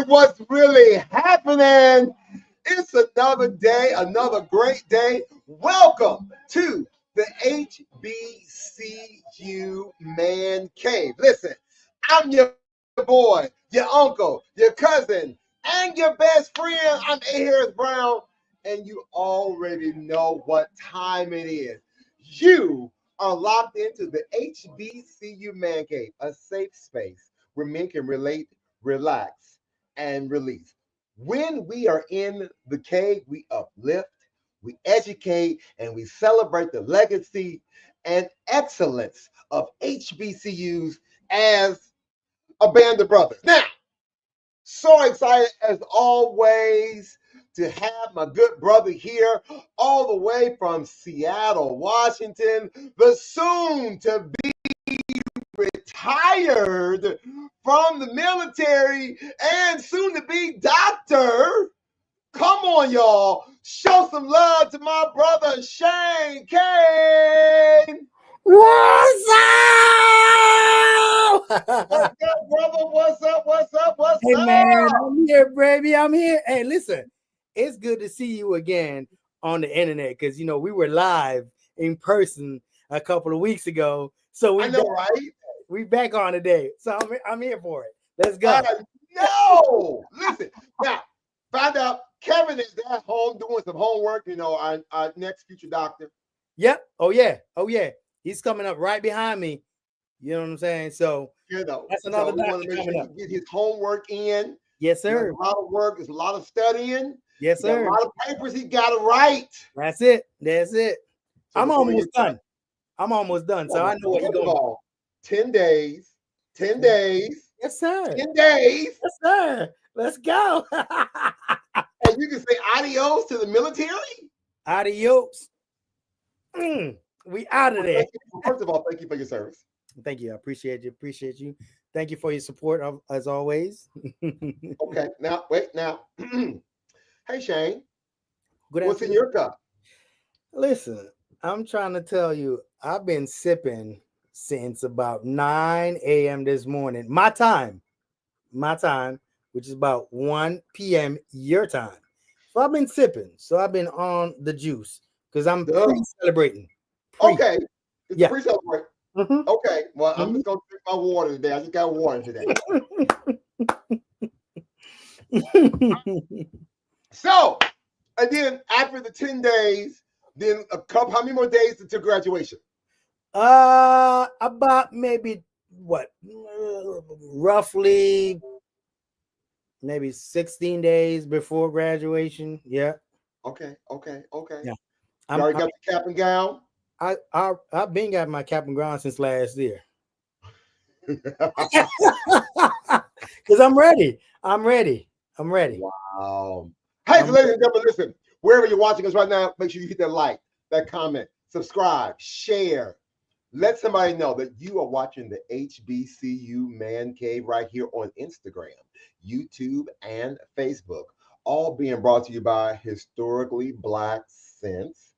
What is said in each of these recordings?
what's really happening? It's another day, another great day. Welcome to the HBCU Man Cave. Listen, I'm your boy, your uncle, your cousin, and your best friend. I'm A. Harris Brown, and you already know what time it is. You are locked into the HBCU Man Cave, a safe space where men can relate, relax, and release. When we are in the cave, we uplift, we educate, and we celebrate the legacy and excellence of HBCUs as a band of brothers. Now, so excited as always to have my good brother here, all the way from Seattle, Washington, the soon to be retired from the military and soon to be doctor. Come on, y'all. Show some love to my brother, Shane Kane. What's up? What's up, brother? What's up? What's up? What's Hey, up? man, I'm here, baby. I'm here. Hey, listen, it's good to see you again on the internet because, we were live in person a couple of weeks ago. So I know, right? We back on today. So I'm here for it. Let's go. No, listen. Now, find out Kevin is at home doing some homework, our next future doctor. Yep. Oh, yeah. He's coming up right behind me. You know what I'm saying? So that's another doctor coming up. Get his homework in. Yes, sir. There's a lot of work. There's a lot of studying. Yes, sir. A lot of papers he got to write. That's it. So I'm almost done. So I know what you're going. 10 days. 10 days. Yes, sir. 10 days. Yes, sir. Let's go. And you can say adios to the military. Adios. We out of there. First of all, thank you for your service. Thank you. I appreciate you. Thank you for your support, as always. Okay. Now, wait. Now, hey, Shane. What's in Good your cup? Listen, I'm trying to tell you, I've been sipping since about 9 a.m. this morning. My time, which is about 1 p.m. your time. So I've been sipping. So I've been on the juice because I'm pre-celebrating. Okay. It's pre-celebrating. Mm-hmm. Okay. Well, I'm just going to drink my water today. I just got water today. So, and then after the 10 days, then how many more days until graduation? About maybe roughly maybe 16 days before graduation. Yeah. Okay. Yeah. You already got the cap and gown? I've been got my cap and gown since last year. Because I'm ready. Wow. Hey, so ladies and gentlemen, listen, wherever you're watching us right now, make sure you hit that like, that comment, subscribe, share. Let somebody know that you are watching the HBCU Man Cave right here on Instagram, YouTube, and Facebook, all being brought to you by Historically Black Sense.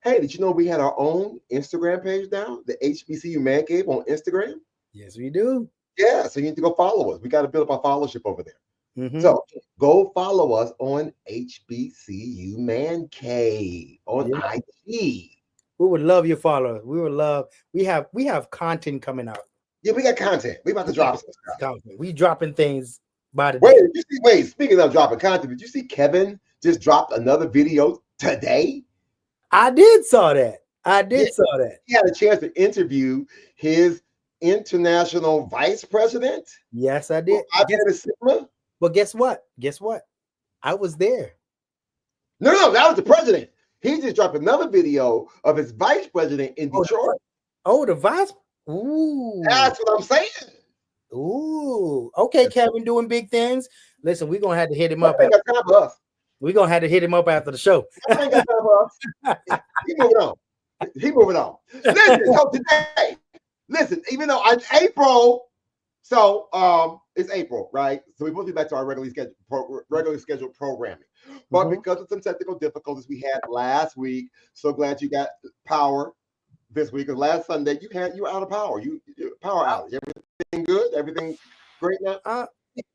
Hey, did you know we had our own Instagram page now, the HBCU Man Cave on Instagram? Yes, we do. Yeah, so you need to go follow us. We got to build up our followership over there. Mm-hmm. So go follow us on HBCU Man Cave on IG. We would love your followers. We have content coming out. Yeah, we got content. We about to drop some stuff. We dropping things by the day. Wait, speaking of dropping content, did you see Kevin just dropped another video today? I did saw that. He had a chance to interview his international vice president. Yes, I did. But guess what? I was there. No, that was the president. He just dropped another video of his vice president in Detroit. The vice? Ooh. That's what I'm saying. Ooh. Okay, Kevin doing big things. Listen, we're going to have to hit him up. We're going to have to hit him up after the show. He moving on. Listen, so today, even though it's April, so it's April, right? So we're supposed to be back to our regularly scheduled programming. But because of some technical difficulties we had last week, so glad you got power this week. Because last Sunday you were out of power. You power outage. Everything good? Everything great now?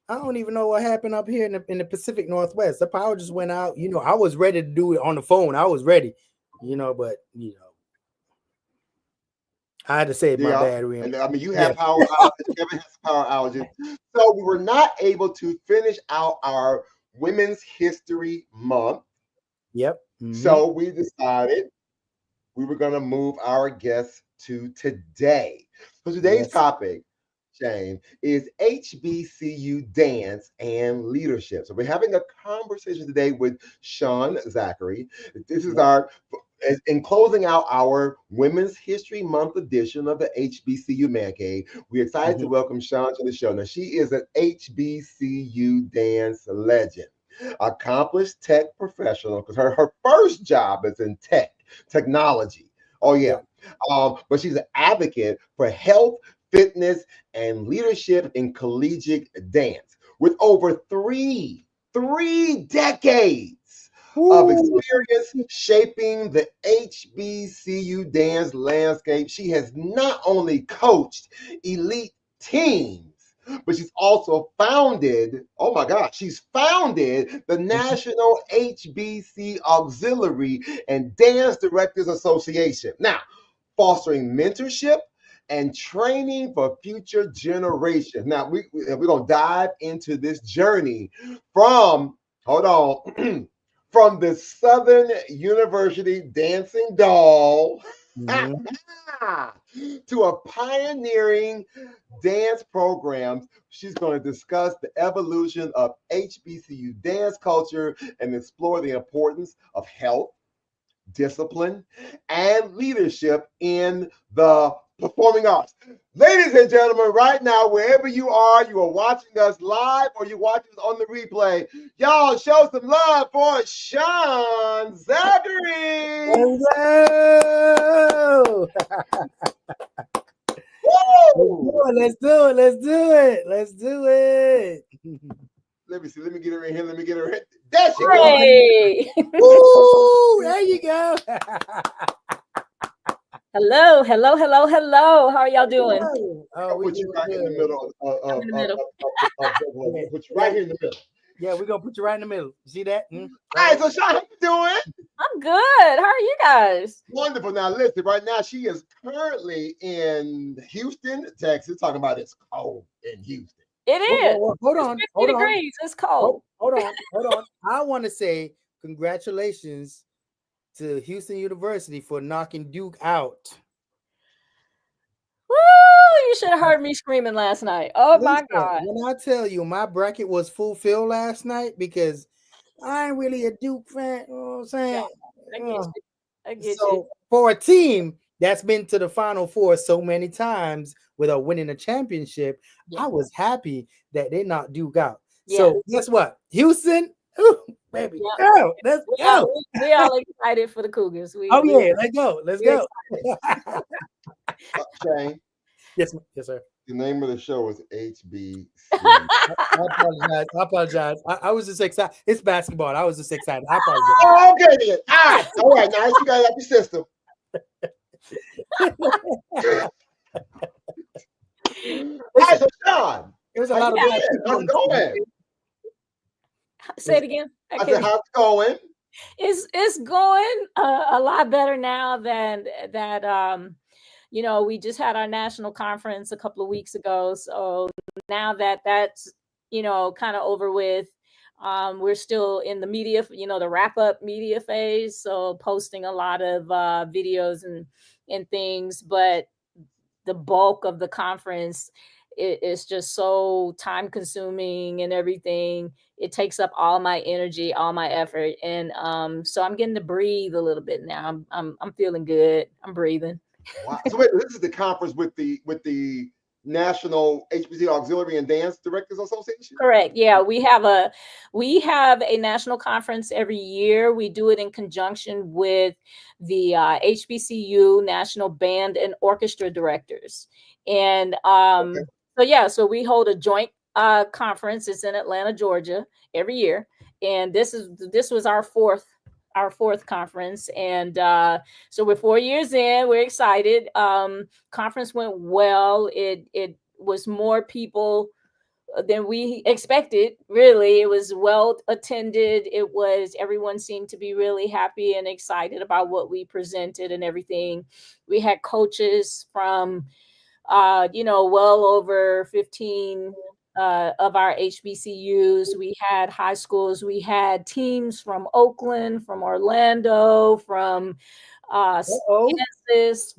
I don't even know what happened up here in the Pacific Northwest. The power just went out. I was ready to do it on the phone. I was ready, but I had to save my Yeah, battery. and I mean you Yeah. have power outages. Kevin has power outages, so we were not able to finish out our Women's History Month. Yep. Mm-hmm. So we decided we were going to move our guests to today. So today's Yes. topic, Shane, is HBCU dance and leadership. So we're having a conversation today with Shawn Zachery. This is Yep. our in closing out our Women's History Month edition of the HBCU Man Cave. We're excited to Mm-hmm. welcome Shawn to the show. Now, she is an HBCU dance legend, accomplished tech professional, because her first job is in technology. Oh yeah. Yep. But she's an advocate for health, fitness, and leadership in collegiate dance with over three decades of Woo. experience shaping the HBCU dance landscape. She has not only coached elite teams, but she's also founded, oh my gosh, she's founded the National HBC Auxiliary and Dance Directors Association. Now, fostering mentorship and training for future generations. Now, we're going to dive into this journey from, hold on, from the Southern University dancing doll Mm-hmm. to a pioneering dance programs. She's going to discuss the evolution of HBCU dance culture and explore the importance of health, discipline, and leadership in the performing arts. Ladies and gentlemen, right now, wherever you are watching us live or you're watching us on the replay, y'all show some love for Shawn Zachery. Hello. Woo! Let's do it. Let's do it. Let's do it. Let me see. Let me get her in here. Let me get her in. There she goes. Hey. Woo! There you go. Hello. How are y'all doing? I'll put you right in the middle I'm in the middle. we'll put you right here in the middle. Yeah, we're gonna put you right in the middle. See that? All right, so Shawn, how you doing? I'm good. How are you guys? Wonderful. Now listen, right now she is currently in Houston, Texas. Talking about it's cold in Houston. It is. Hold on. 50 Hold on. degrees. It's cold. Hold on. I want to say congratulations to Houston University for knocking Duke out. Woo! You should have heard me screaming last night. Oh my God. When I tell you my bracket was fulfilled last night because I ain't really a Duke fan. You know what I'm saying? Yeah, I get so you. For a team that's been to the Final Four so many times without winning a championship, I was happy that they knocked Duke out. Yeah. So guess what? Houston, ooh, baby, go. Let's go. We all excited for the Cougars. Let's go. Let's go. Shane. Yes, sir. The name of the show is HBC. I apologize. I was just excited. It's basketball. I was just excited. I apologize. Oh, okay then. All right. Now you got out your system. All right, so Shawn, there's a lot of how's it going? Say it again. I said, how's it going? It's going a lot better now than that. We just had our national conference a couple of weeks ago. So now that's, kind of over with, we're still in the media, the wrap up media phase. So posting a lot of videos and things, but the bulk of the conference is just so time consuming and everything. It takes up all my energy, all my effort. And so I'm getting to breathe a little bit now. I'm feeling good. I'm breathing. Wow. So wait, this is the conference with the National HBC Auxiliary and Dance Directors Association? Correct. Yeah, we have a national conference every year. We do it in conjunction with the HBCU National Band and Orchestra Directors. And so we hold a joint conference. It's in Atlanta, Georgia, every year. And this was our fourth conference. And so we're 4 years in. We're excited. Conference went well. It was more people than we expected. Really, it was well attended. Everyone seemed to be really happy and excited about what we presented and everything. We had coaches from well over 15 of our HBCUs. We had high schools. We had teams from Oakland, from Orlando, from Kansas,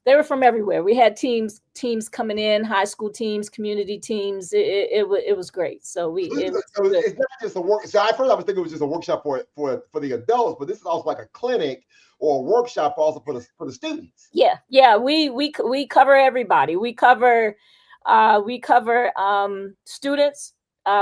they were from everywhere. We had teams coming in, high school teams, community teams. It was great. So it's not just a work. So at first I was thinking it was just a workshop for the adults, but this is also like a clinic or a workshop also for the students. Yeah. We cover everybody. We cover students.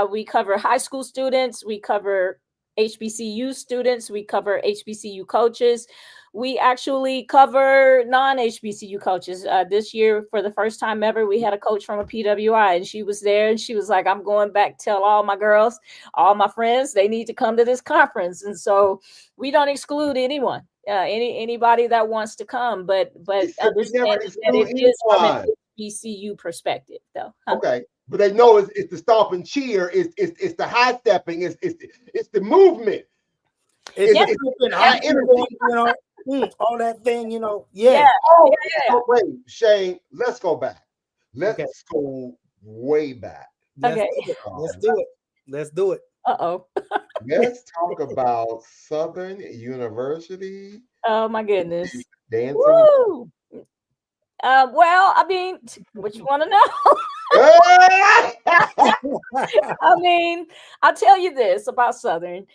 We cover high school students. We cover HBCU students. We cover HBCU coaches. We actually cover non-HBCU coaches. This year, for the first time ever, we had a coach from a PWI, and she was there, and she was like, I'm going back to tell all my girls, all my friends, they need to come to this conference. And so we don't exclude anyone, anybody that wants to come, but understand that it is from an HBCU perspective, though. Okay. But they know it's the stomp and cheer, it's the high stepping, it's the movement. All that thing, Yeah. Oh, wait, Shane, let's go back. Let's go way back. Okay. Let's do it. Uh-oh. Let's talk about Southern University. Oh my goodness. Dancing. Woo! Well, I mean, what you want to know? I mean, I'll tell you this about Southern.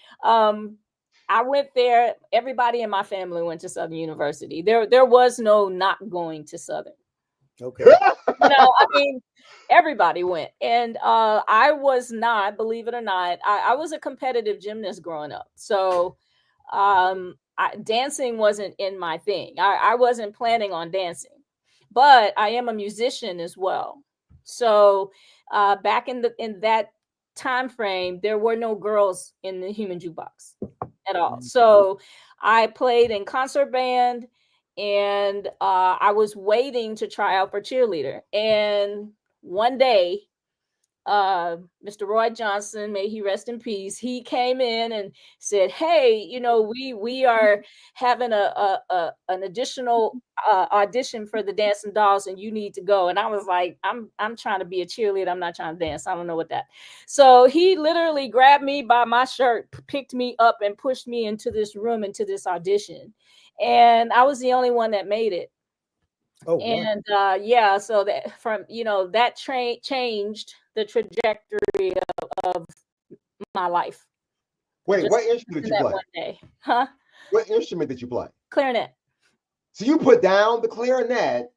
I went there. Everybody in my family went to Southern University. There was no not going to Southern. Okay. I mean, everybody went. And I was not, believe it or not, I was a competitive gymnast growing up. So dancing wasn't in my thing. I wasn't planning on dancing. But I am a musician as well. So back in that time frame, there were no girls in the Human Jukebox at all. So I played in concert band, and I was waiting to try out for cheerleader. And one day, Mr. Roy Johnson, may he rest in peace, he came in and said, hey, we are having an additional audition for the Dancing Dolls, and you need to go. And I was like, I'm trying to be a cheerleader. I'm not trying to dance. I don't know what that. So he literally grabbed me by my shirt, picked me up, and pushed me into this room, into this audition. And I was the only one that made it. Oh, and wow. So that from that changed the trajectory of my life. Wait, what instrument did you play? One day, huh? What instrument did you play? Clarinet. So you put down the clarinet.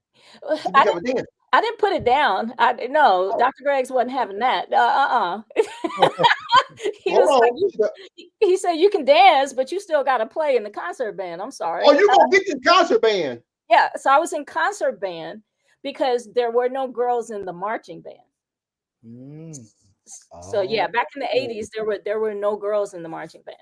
I didn't put it down. Dr. Greggs wasn't having that. He said you can dance, but you still got to play in the concert band. I'm sorry. Oh, you gonna get the concert band? Yeah, so I was in concert band because there were no girls in the marching band. So yeah, back in the 80s, there were no girls in the marching band.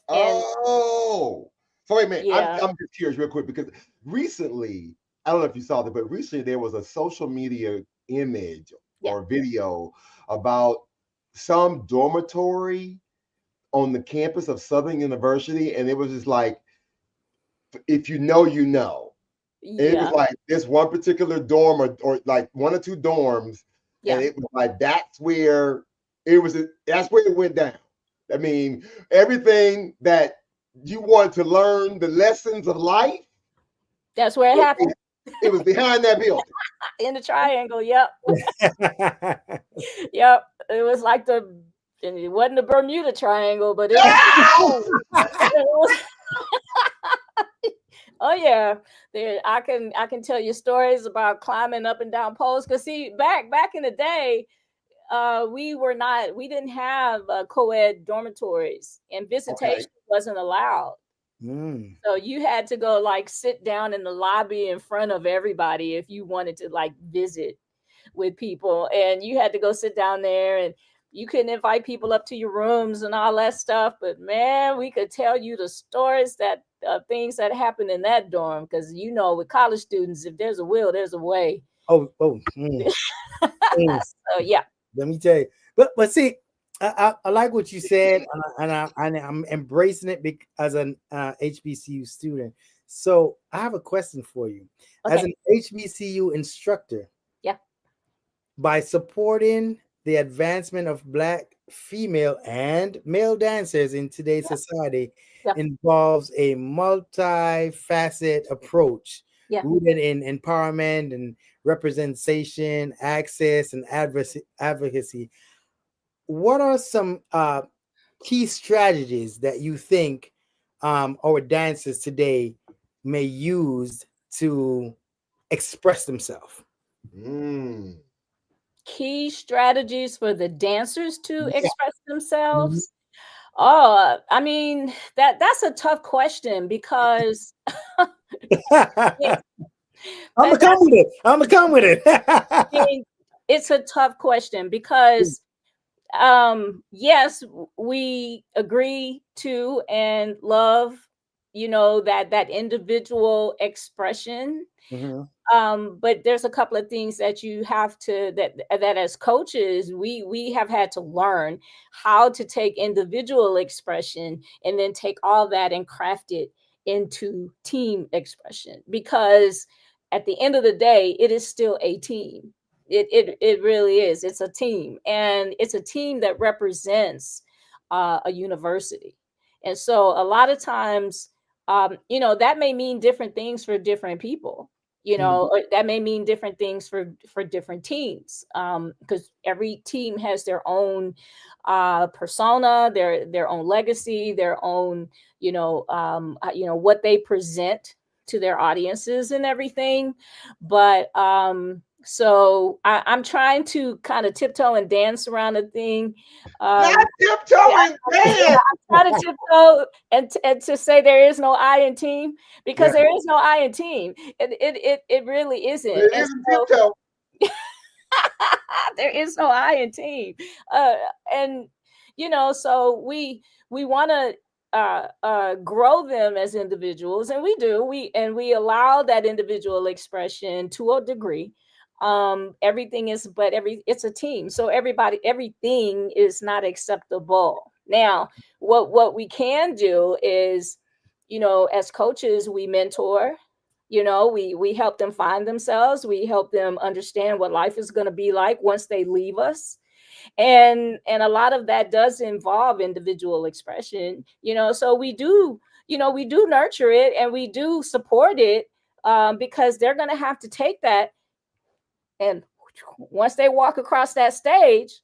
So wait a minute, yeah. I'm just curious real quick, because recently, I don't know if you saw that, but recently there was a social media image or video about some dormitory on the campus of Southern University, and it was just like, if you know, you know. Yeah. It was like this one particular dorm or like one or two dorms, and it was like that's where it went down. I mean, everything that you want to learn, the lessons of life, that's where it happened. It was behind that building. In the triangle, yep. Yep. It was like it wasn't the Bermuda Triangle, but it was oh yeah, I can tell you stories about climbing up and down poles. Because see, back in the day, we didn't have co-ed dormitories, and visitation wasn't allowed. So you had to go sit down in the lobby in front of everybody if you wanted to visit with people, and you had to go sit down there, and you couldn't invite people up to your rooms and all that stuff. But man, we could tell you the stories things that happened in that dorm, because with college students, if there's a will, there's a way. Mm. So yeah. Let me tell you. But see, I like what you said, and I'm embracing it as an HBCU student. So I have a question for you. As Okay. an HBCU instructor, Yeah. by supporting the advancement of Black, female, and male dancers in today's society Yeah. involves a multifaceted approach Yeah. rooted in empowerment and representation, access, and advocacy. What are some key strategies that you think our dancers today may use to express themselves? Mm. Key strategies for the dancers to Yeah. express themselves. Oh, I mean, that's a tough question because it, I'm gonna that, come with it. I'm gonna come with it. I mean, it's a tough question because yes, we agree to and love, that individual expression. Mhm. But there's a couple of things that you have to that as coaches we have had to learn how to take individual expression and then take all that and craft it into team expression, because at the end of the day it is still a team. It really is. It's a team, and it's a team that represents a university. And so a lot of times, that may mean different things for different people, Mhm. or that may mean different things for different teams, because every team has their own persona, their own legacy, their own, what they present to their audiences and everything. But so I'm trying to kind of tiptoe and dance around the thing. Not Yeah, tiptoeing, dance. I'm trying to tiptoe and to say there is no I in team, because Yeah, there is no I in team. It really but isn't. it And isn't so tiptoe. there is no I in team. Uh, and so we want to grow them as individuals, and we do. We allow that individual expression to a degree. Everything is, but it's a team, so everything is not acceptable. Now, what we can do is, as coaches, we mentor. We help them find themselves. We help them understand what life is going to be like once they leave us. And a lot of that does involve individual expression. So we do nurture it, and we do support it, because they're going to have to take that, and once they walk across that stage,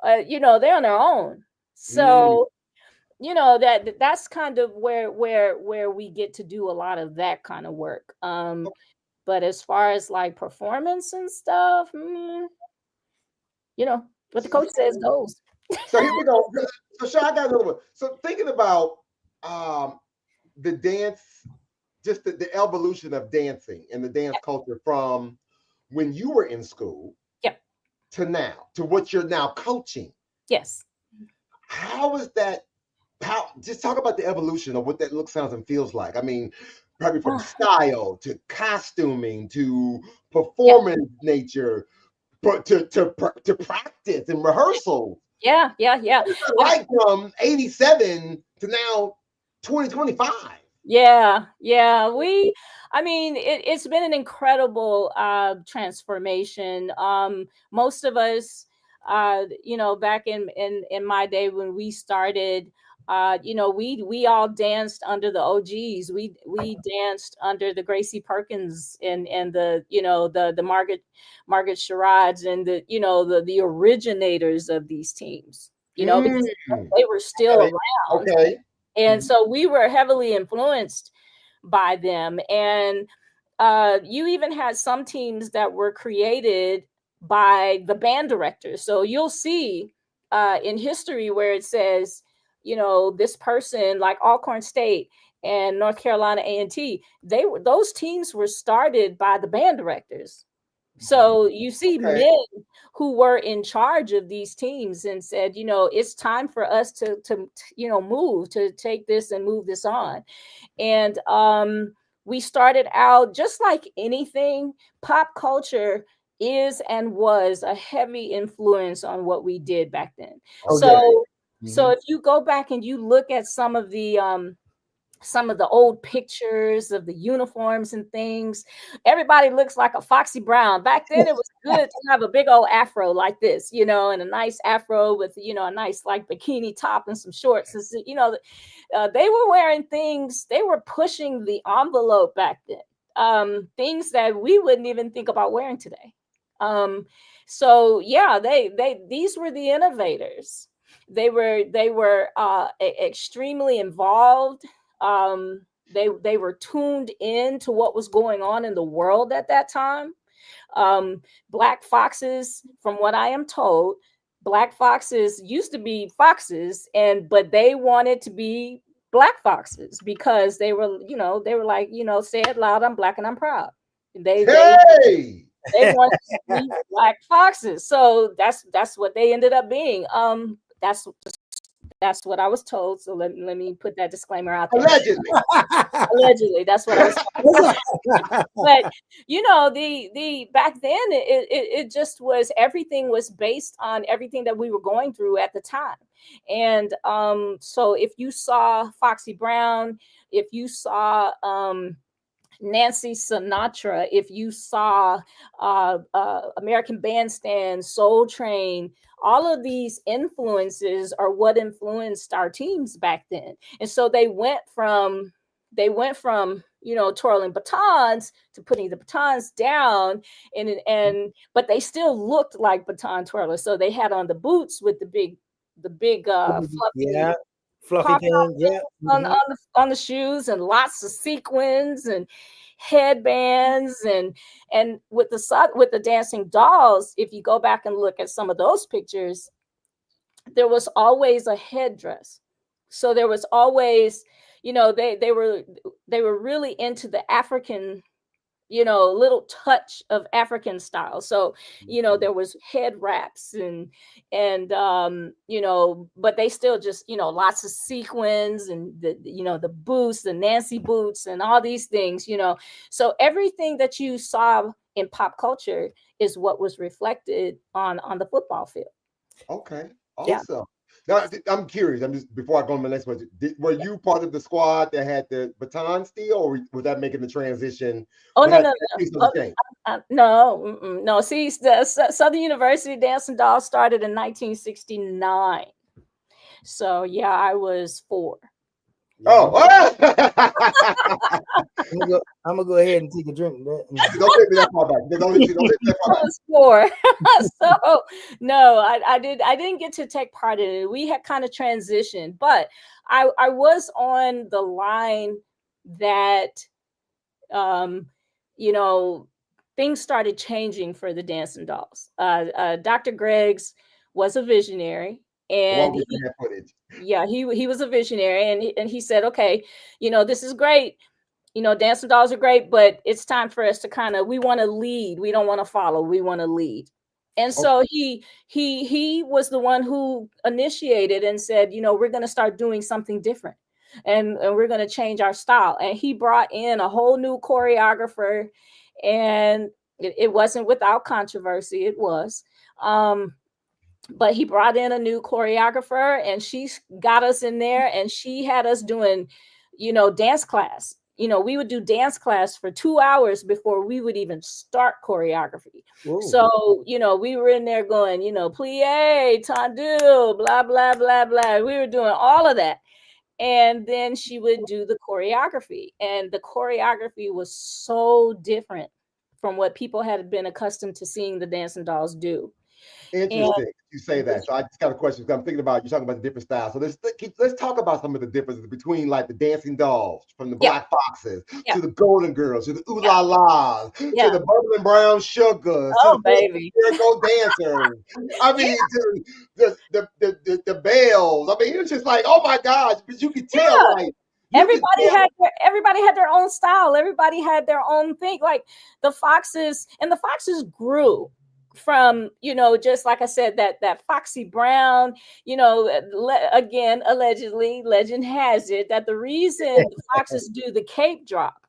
they're on their own. Mm. So that's kind of where we get to do a lot of that kind of work. But as far as like performance and stuff, what the So, coach says goes. so here we go. So, Shawn, I got another one. So, thinking about um, the dance, just the evolution of dancing and the dance culture from when you were in school Yep. to now, to what you're now coaching. Yes. How is that? How, just talk about the evolution of what that looks, sounds, and feels like. I mean, probably from style to costuming to Yeah. performance nature, but to practice and rehearsal. Yeah. Yeah. Yeah. What's it like from 87 to now 2025? Yeah, yeah. I mean, it's been an incredible transformation. Most of us, back in my day when we started, we all danced under the OGs. We danced under the Gracie Perkins and the the Margaret Sherrods, and the originators of these teams. Because Mm, they were still okay. around, Okay. and so we were heavily influenced by them. And you even had some teams that were created by the band directors. So you'll see in history where it says, this person, like Alcorn State and North Carolina A&T, those teams were started by the band directors. So you see Okay. men who were in charge of these teams and said, it's time for us to move, to take this and move this on. And we started out just like anything. Pop culture is and was a heavy influence on what we did back then. Oh, yeah. So if you go back and you look at some of the old pictures of the uniforms and things, everybody looks like a Foxy Brown. Back then it was good to have a big old afro like this, and a nice afro with, a nice like bikini top and some shorts. And, they were wearing things, they were pushing the envelope back then. Things that we wouldn't even think about wearing today. So yeah, these were the innovators. They were extremely involved. They were tuned in to what was going on in the world at that time. Black foxes, from what I am told, black foxes used to be foxes, but they wanted to be black foxes because they were like, say it loud, I'm black and I'm proud. They wanted to be black foxes. So that's what they ended up being. That's what I was told. So let me put that disclaimer out there. Allegedly, that's what I was told. But the back then it just was, everything was based on everything that we were going through at the time. And so if you saw Foxy Brown, if you saw Nancy Sinatra, if you saw American Bandstand, Soul Train, all of these influences are what influenced our teams back then. And so they went from twirling batons to putting the batons down, but they still looked like baton twirlers. So they had on the boots with the big fluffy thing, on the shoes, and lots of sequins and headbands, and with the dancing dolls. If you go back and look at some of those pictures, there was always a headdress. So there was always, they were really into the African, little touch of African style. So, there was head wraps and but they still just, lots of sequins and the boots, the Nancy boots and all these things, So everything that you saw in pop culture is what was reflected on the football field. Okay. Awesome. Yeah. Now, I'm curious. Before I go on my next question. Were you part of the squad that had the baton still, or was that making the transition? Oh, no. See, the Southern University Dancing Dolls started in 1969. So yeah, I was 4. I'm gonna go ahead and take a drink of that. Don't take me that far back. Don't take that far back. I was 4. So no, I didn't get to take part in it. We had kind of transitioned, but I was on the line that things started changing for the Dancing Dolls. Dr. Greggs was a visionary. And he was a visionary, and he said, okay, this is great. Dancing Dolls are great, but it's time for us to we want to lead. We don't want to follow. We want to lead. And so he was the one who initiated and said, we're going to start doing something different, and we're going to change our style. And he brought in a whole new choreographer, and it wasn't without controversy. It was. But he brought in a new choreographer, and she got us in there, and she had us doing, dance class. We would do dance class for 2 hours before we would even start choreography. Whoa. So, we were in there going, plie, tendu, blah, blah, blah, blah. We were doing all of that. And then she would do the choreography, and the choreography was so different from what people had been accustomed to seeing the Dancing Dolls do. Interesting. You say that. So I just got a question. I'm thinking about, you're talking about the different styles. So let's talk about some of the differences between like the Dancing Dolls, from the Black Foxes to the Golden Girls, to the Ooh La Las, to the Bubbling Brown Sugars, to the Miracle Dancers. I mean, to the Bells. I mean, it's just like, oh my gosh, but you can tell, like, everybody had their own style. Everybody had their own thing. Like the Foxes grew from, just like I said, that Foxy Brown, again, allegedly, legend has it that the reason the Foxes do the cape drop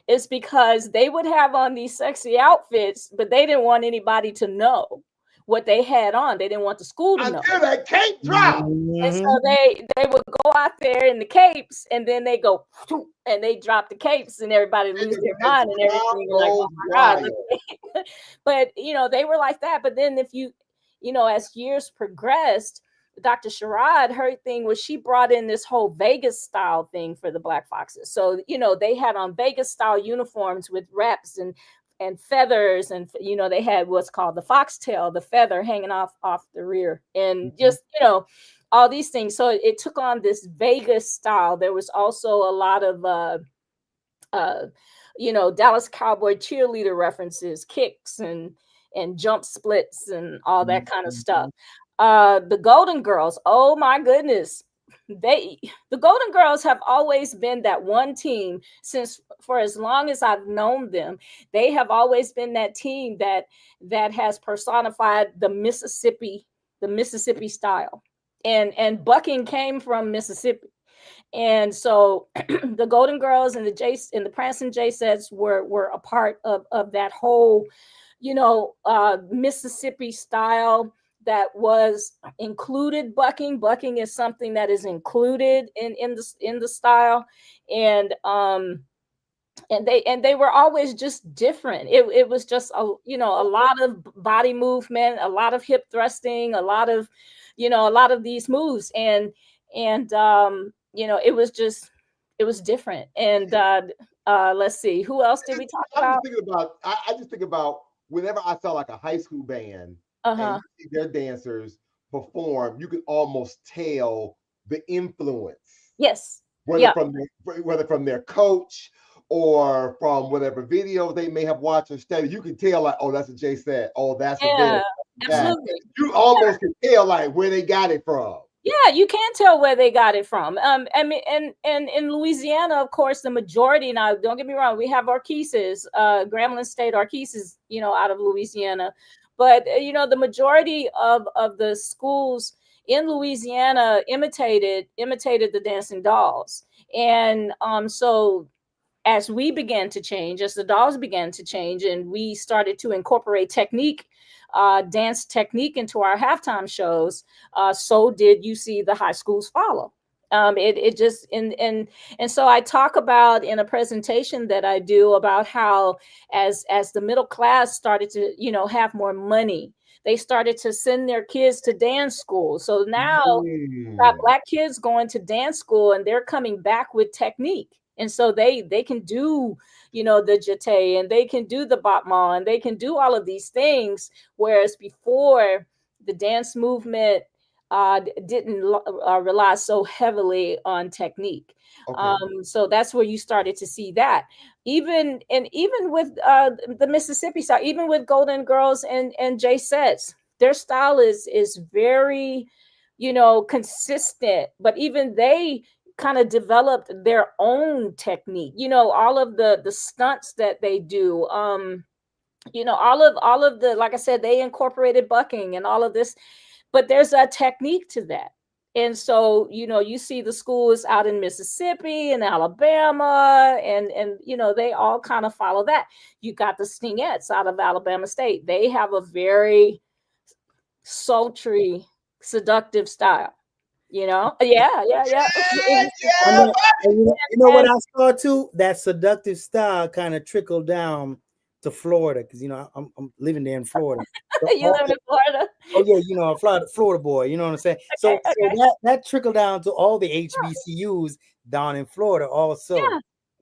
is because they would have on these sexy outfits, but they didn't want anybody to know what they had on. They didn't want the school to know. Until that cape drop. And so they would go out there in the capes, and then they go and they drop the capes, and everybody lose their mind and everything. Like, oh my God. But they were like that. But then if as years progressed, Dr. Sherrod, her thing was she brought in this whole Vegas style thing for the Black Foxes. So, they had on Vegas style uniforms with reps and feathers, and they had what's called the foxtail, the feather hanging off the rear, and just all these things. So it took on this Vegas style. There was also a lot of Dallas Cowboy cheerleader references, kicks and jump splits and all that kind of stuff. The Golden Girls, oh my goodness, the Golden Girls have always been that one team for as long as I've known them. They have always been that team that has personified the Mississippi style, and bucking came from Mississippi. And so the Golden Girls and the Prancing J sets were a part of that whole Mississippi style that was included bucking. Bucking is something that is included in the style, and they were always just different. It was just a lot of body movement, a lot of hip thrusting, a lot of these moves, and it was different. And let's see, who else did we talk about? I just think about whenever I saw like a high school band and you see their dancers perform, you could almost tell the influence. Yes. Whether from their coach or from whatever video they may have watched or studied, you can tell like, oh, that's a J set. Oh, that's a dance. Absolutely. You almost can tell like where they got it from. Yeah, you can tell where they got it from. And in Louisiana, of course, the majority, now don't get me wrong, we have Arkeeses, Grambling State Arkeeses, out of Louisiana. But the majority of the schools in Louisiana imitated the Dancing Dolls. And so as we began to change, as the dolls began to change, and we started to incorporate dance technique into our halftime shows, so did you see the high schools follow. It just and so I talk about in a presentation that I do about how as the middle class started to have more money, they started to send their kids to dance school. So now got Black kids going to dance school, and they're coming back with technique. And so they can do, the jeté, and they can do the battement, and they can do all of these things. Whereas before, the dance movement didn't rely so heavily on technique. Okay. So that's where you started to see that. Even with the Mississippi style, even with Golden Girls and J sets, their style is very, consistent. But even they kind of developed their own technique. All of the stunts that they do. All of the, like I said, they incorporated bucking and all of this. But there's a technique to that. And so, you see the schools out in Mississippi and Alabama, and they all kind of follow that. You got the Stingettes out of Alabama State. They have a very sultry, seductive style. Yeah. What I saw too? That seductive style kind of trickled down to Florida, because I'm living there in Florida. You live in Florida? Oh yeah, Florida boy. You know what I'm saying? So that trickled down to all the HBCUs down in Florida also.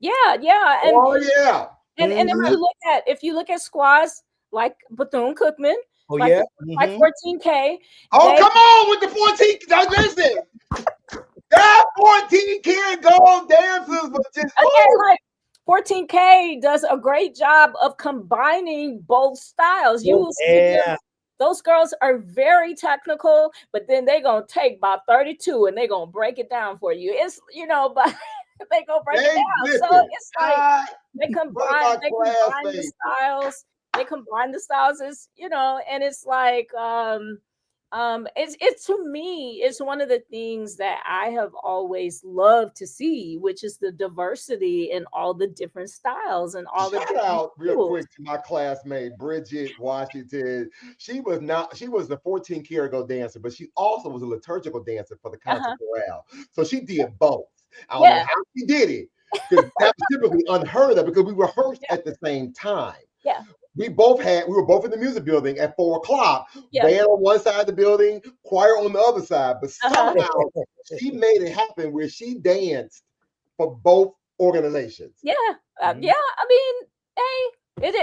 Yeah. And, And if you look at squads like Bethune-Cookman, like 14K. Oh, come on with the 14. Now listen, that 14K gold dances, but just 14K does a great job of combining both styles. You will see those girls are very technical, but then they're gonna take about 32 and they're gonna break it down for you. It's but they go break it down. So it's like they combine the styles. They combine the styles, and it's like It's to me, it's one of the things that I have always loved to see, which is the diversity in all the different styles and all the Shout different out real tools. quick to my classmate Bridget Washington. She was the 14 karat go dancer, but she also was a liturgical dancer for the concert Uh-huh. chorale. So she did both. I don't know Yeah, how she did it because that was typically unheard of because we rehearsed yeah, at the same time. yeah, We were both in the music building at 4 o'clock, yeah. band on one side of the building, choir on the other side. But Uh-huh. somehow she made it happen where she danced for both organizations. Yeah. Mhm. Yeah. I mean, hey,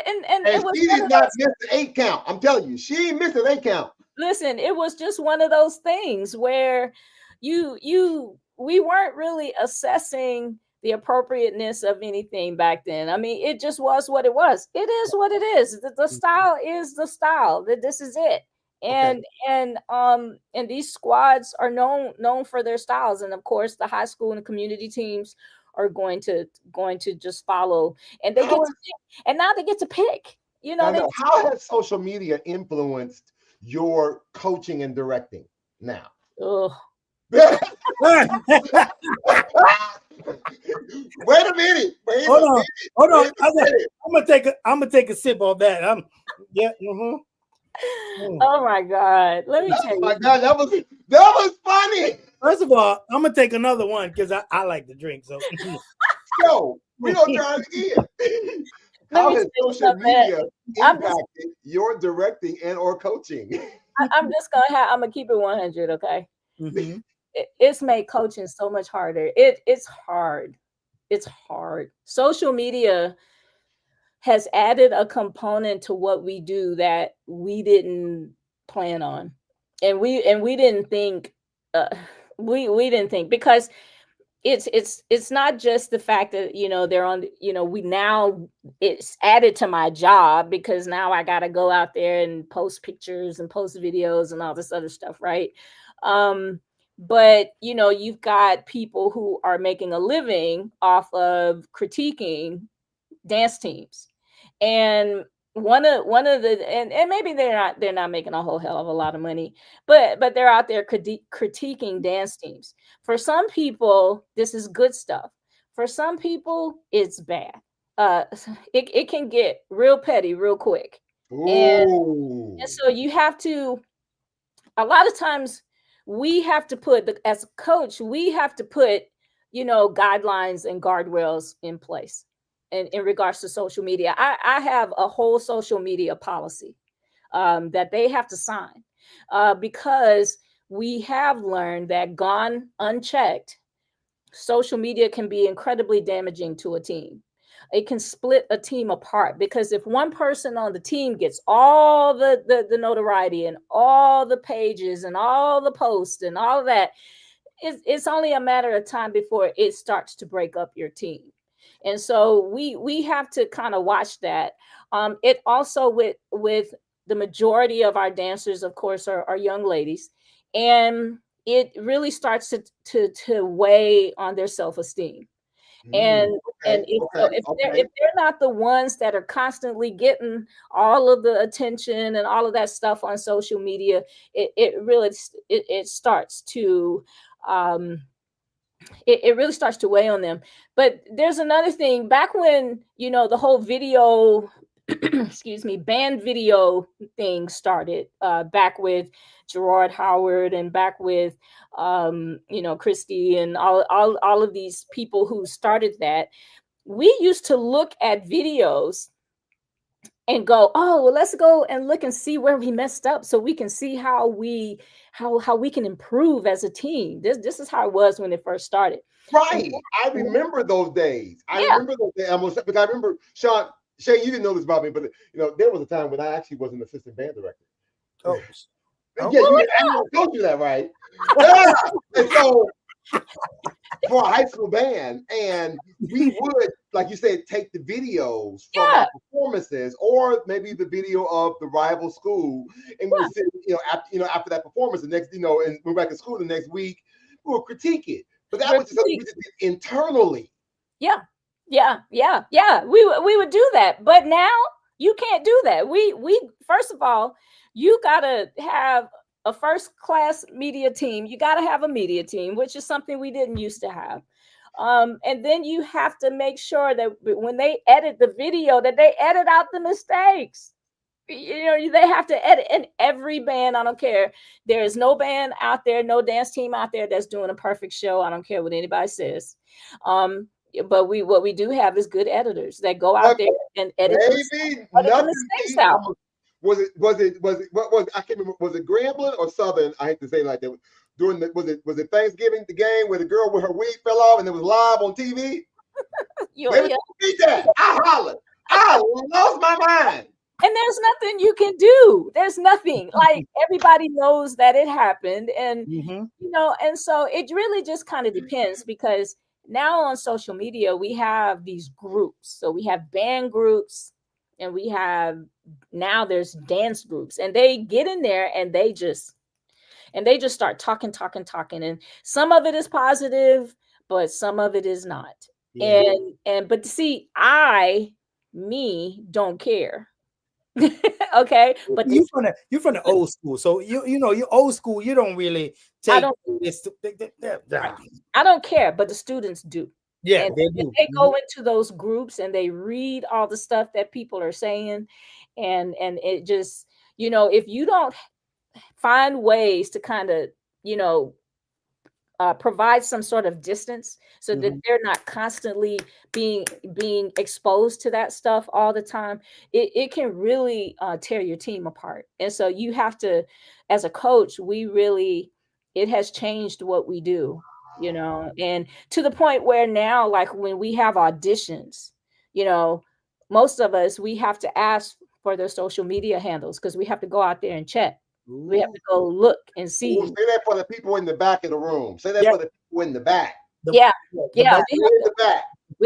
and And it was she one did of not those. miss the 8 count. I'm telling you, she ain't missed an 8 count. Listen, it was just one of those things where we weren't really assessing the appropriateness of anything back then. I mean, it just was what it was. It is what it is. The style is the style. That this is it. Okay. And these squads are known for their styles, and of course the high school and the community teams are going to just follow, and they How get to is pick, and now they get to pick. You know, I they know how has social media influenced your coaching and directing now? ugh. Wait Hold a minute. Wait a on, minute. hold on. Wait a minute. I'm gonna take a sip of that. Yeah. Oh my God. Let me tell Oh you my something. God, that was funny. First of all, I'm gonna take another one because I like to drink. So So we're gonna try it again. Let How me tell has you social something. media I'm just impacted your directing and or coaching? I'm just I'm gonna keep it 100, okay? Mhm. It's made coaching so much harder. It's hard. It's hard. Social media has added a component to what we do that we didn't plan on. And we didn't think uh, we didn't think because it's not just the fact that they're on we now it's added to my job because now I got to go out there and post pictures and post videos and all this other stuff, right? But you've got people who are making a living off of critiquing dance teams, and one of the and maybe they're not making a whole hell of a lot of money, but they're out there critiquing dance teams. For some people this is good stuff, for some people it's bad. uh it can get real petty real quick, and Ooh. so you have to a lot of times we have to put as a coach we have to put guidelines and guardrails in place in regards to social media. I have a whole social media policy that they have to sign, because we have learned that gone unchecked, social media can be incredibly damaging to a team. It can split a team apart because if one person on the team gets all the notoriety and all the pages and all the posts and all of that, it's only a matter of time before it starts to break up your team. And so we have to kind of watch that. It also with the majority of our dancers, of course, are young ladies, and it really starts to weigh on their self-esteem. Mm, And okay, if so, okay, if okay. they're not the ones that are constantly getting all of the attention and all of that stuff on social media, it really it starts to um it really starts to weigh on them. But there's another thing. Back when the whole video excuse me, band video thing started, back with Gerard Howard and back with Christy and all of these people who started that, we used to look at videos and go, oh well, let's go and look and see where we messed up so we can see how we can improve as a team. This is how it was when it first started. And Right. I remember those days. I yeah, remember those days. Because I remember Shane, you didn't know this about me, but there was a time when I actually was an assistant band director. Oh, Yeah, okay. well, you did. I never told you that, right? Yeah. And so for a high school band, and we would, like you said, take the videos from yeah, our performances, or maybe the video of the rival school, and we would sit, after that performance, the next, and we're back at school the next week, we would critique it. But that was just something repeat. we just did internally. Yeah, yeah. We would do that, but now you can't do that. We first of all, you gotta have a first class media team. You got to have a media team, which is something we didn't used to have. And then you have to make sure that when they edit the video, that they edit out the mistakes. They have to edit. And every band, I don't care, there is no band out there, no dance team out there that's doing a perfect show. I don't care what anybody says. But what we do have is good editors that go out there and edit the mistakes out. Was it what was I can't remember, was it Grambling or Southern? I hate to say it like that. During the was it Thanksgiving, the game where the girl with her wig fell off and it was live on TV? Beat that. I hollered. I lost my mind. And there's nothing you can do. There's nothing. Like, everybody knows that it happened. And and so it really just kind of depends, because now on social media we have these groups. So we have band groups, and we have, now there's dance groups, and they get in there and they just start talking. And some of it is positive, but some of it is not. Yeah. But see, me don't care. Okay, but you're from the old school, so you're old school. You don't really take this. I don't care, but the students do. Yeah, and they go into those groups and they read all the stuff that people are saying, and it just, if you don't find ways to kind of provide some sort of distance so that they're not constantly being exposed to that stuff all the time, it can really tear your team apart. And so you have to, as a coach, it has changed what we do, and to the point where now, like when we have auditions, most of us, we have to ask for their social media handles, because we have to go out there and check. Ooh. We have to go look and see. Ooh, say that for the people in the back of the room. Say that for the people in the back. We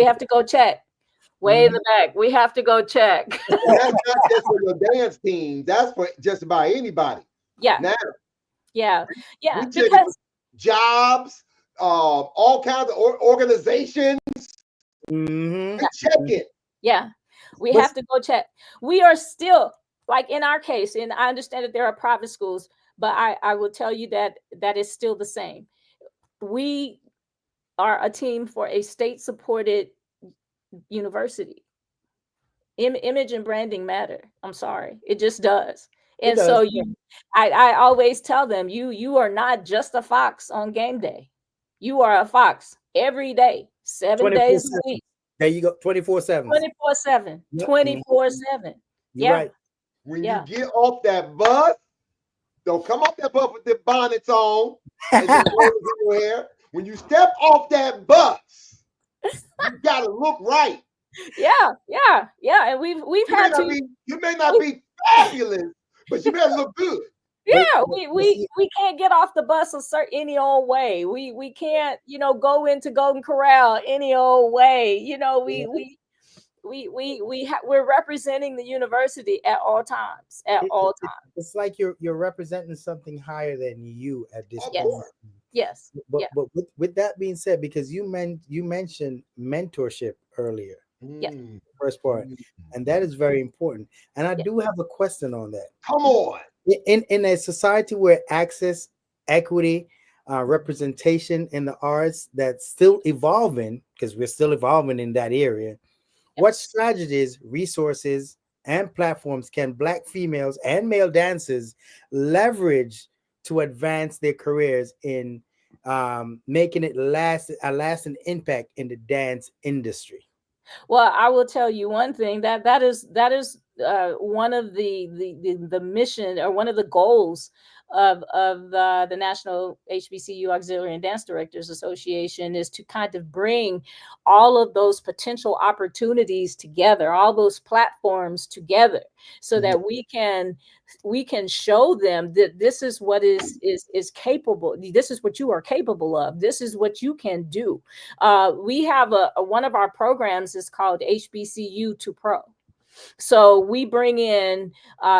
have to go check. Way in the back. We have to go check. That's not just for your dance team. That's for just about anybody. Yeah. Now, because jobs, all kinds of organizations. We check it. Yeah. We have to go check. We are still, like in our case, and I understand that there are private schools, but I will tell you that is still the same. We are a team for a state-supported university. Image and branding matter. I'm sorry, it just does. And so I always tell them, you are not just a fox on game day. You are a fox every day, 7 days a week. There you go, 24/7. 24/7. 24/7. You're right. When you get off that bus, don't come off that bus with the bonnets on and your hair. When you step off that bus, you gotta look right. Yeah. And we've had to. You may not be fabulous, but you better look good. Yeah, we can't get off the bus any old way. We can't, go into Golden Corral any old way. We're representing the university at all times. It's like you're representing something higher than you at this point. Yes. But with that being said, because you mentioned mentorship earlier. Yeah. First part, and that is very important. And I do have a question on that. Come on. In a society where access, equity, representation in the arts that's still evolving, because we're still evolving in that area, what strategies, resources, and platforms can Black females and male dancers leverage to advance their careers in making it a lasting impact in the dance industry? Well, I will tell you one thing, that is one of the mission, or one of the goals of the National HBCU Auxiliary and Dance Directors Association, is to kind of bring all of those potential opportunities together, all those platforms together, so that we can show them that this is what is capable. This is what you are capable of. This is what you can do. We have one of our programs is called HBCU to Pro. So we bring in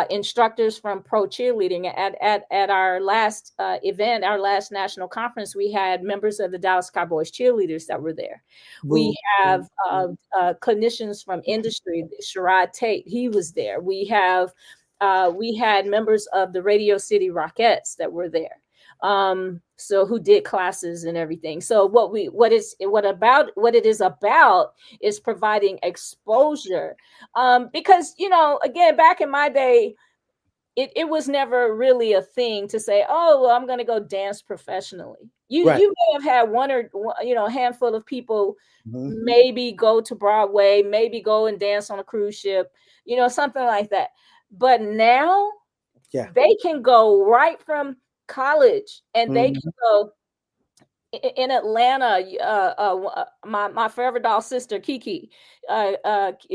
instructors from pro cheerleading. At our last event, our last national conference, we had members of the Dallas Cowboys cheerleaders that were there. We have clinicians from industry. Sherrod Tate, he was there. We have we had members of the Radio City Rockettes that were there. So who did classes and everything. So what it is about is providing exposure. Because, again, back in my day, it was never really a thing to say, oh, well, I'm going to go dance professionally. You may have had one or a handful of people maybe go to Broadway, maybe go and dance on a cruise ship, something like that. But now they can go right from college and they can go in Atlanta. My forever doll sister Kiki,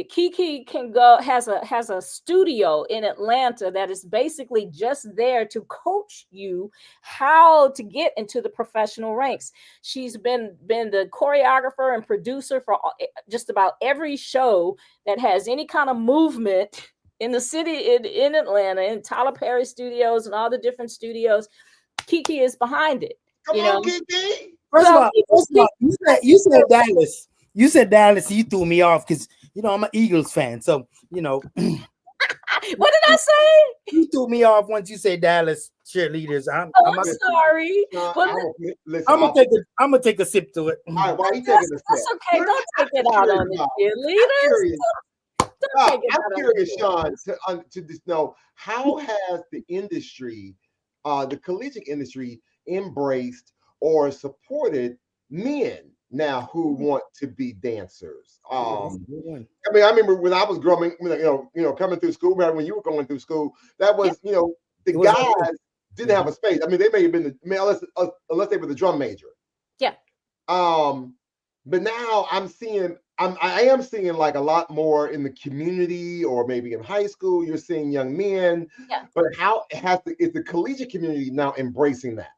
Kiki can go has a studio in Atlanta that is basically just there to coach you how to get into the professional ranks. She's been the choreographer and producer for just about every show that has any kind of movement in the city in Atlanta, in Tyler Perry Studios and all the different studios. Kiki is behind it. Come on, Kiki. First of all, you said Dallas. You said Dallas. You threw me off because I'm an Eagles fan. So what did I say? You threw me off once you said Dallas cheerleaders. I'm sorry. I'm gonna take a sip to it. All right, why are you taking a sip? That's okay. Don't take it out on the cheerleaders. I'm curious, Shawn, to just know, how has the industry, the collegiate industry, embraced or supported men now who want to be dancers? I remember when I was growing, coming through school, when you were going through school, that was, the guys didn't have a space. I mean, they may have been unless they were the drum major. Yeah. But now I am seeing like a lot more in the community, or maybe in high school, you're seeing young men. Yeah. But is the collegiate community now embracing that?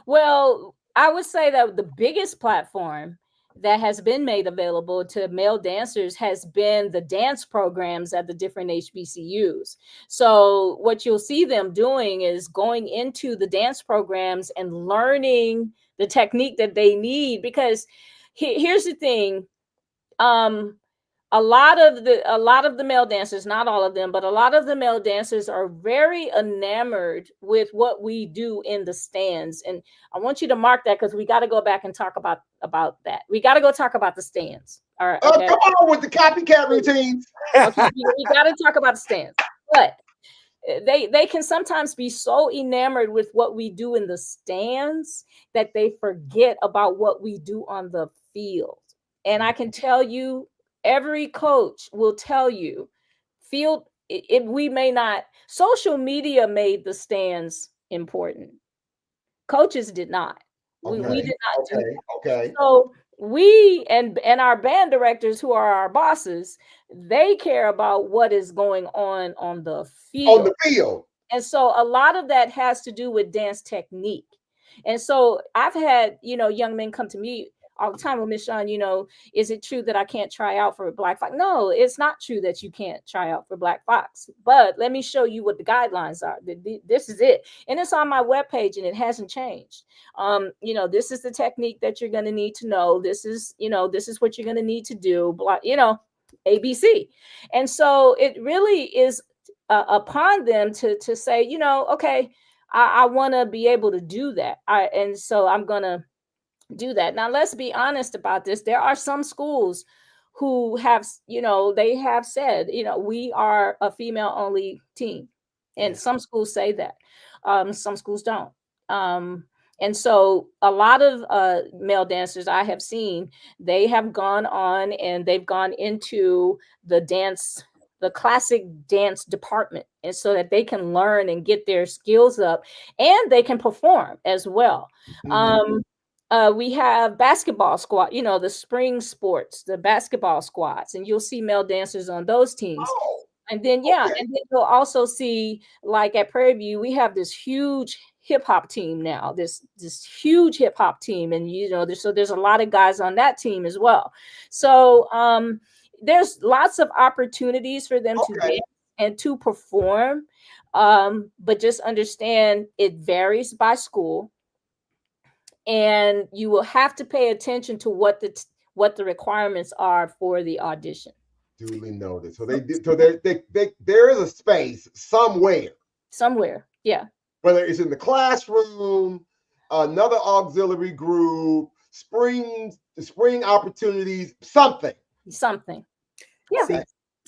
Well, I would say that the biggest platform that has been made available to male dancers has been the dance programs at the different HBCUs. So what you'll see them doing is going into the dance programs and learning the technique that they need, because here's the thing. A lot of the male dancers, not all of them, but a lot of the male dancers are very enamored with what we do in the stands. And I want you to mark that, because we got to go back and talk about that. We got to go talk about the stands. All right. Okay? Come on with the copycat routines. Okay, we got to talk about the stands. But they can sometimes be so enamored with what we do in the stands that they forget about what we do on the field. And I can tell you, every coach will tell you, we may not, social media made the stands important. Coaches did not. We did not do that. Okay. So we and our band directors, who are our bosses, they care about what is going on the field. On the field. And so a lot of that has to do with dance technique. And so I've had, young men come to me all the time, well, Miss Shawn, is it true that I can't try out for a Black Fox? No, it's not true that you can't try out for Black Fox, but let me show you what the guidelines are. This is it. And it's on my webpage and it hasn't changed. This is the technique that you're going to need to know. This is what you're going to need to do, ABC. And so it really is upon them to say, okay, I want to be able to do that. And so I'm going to do that. Now, let's be honest about this. There are some schools who have, they have said, we are a female only team. And some schools say that. Some schools don't. And so a lot of male dancers I have seen, they have gone on and they've gone into the classic dance department, and so that they can learn and get their skills up, and they can perform as well. Mm-hmm. We have basketball squad, the spring sports, the basketball squads, and you'll see male dancers on those teams. Oh, and then, and then you'll also see, like at Prairie View, we have this huge hip hop team now, this huge hip hop team. And, there's a lot of guys on that team as well. So there's lots of opportunities for them to dance and to perform. But just understand it varies by school. And you will have to pay attention to what the requirements are for the audition. Duly noted. So they did. So there is a space somewhere. Yeah. Whether it's in the classroom, another auxiliary group, spring opportunities, something. Something. Yeah. See,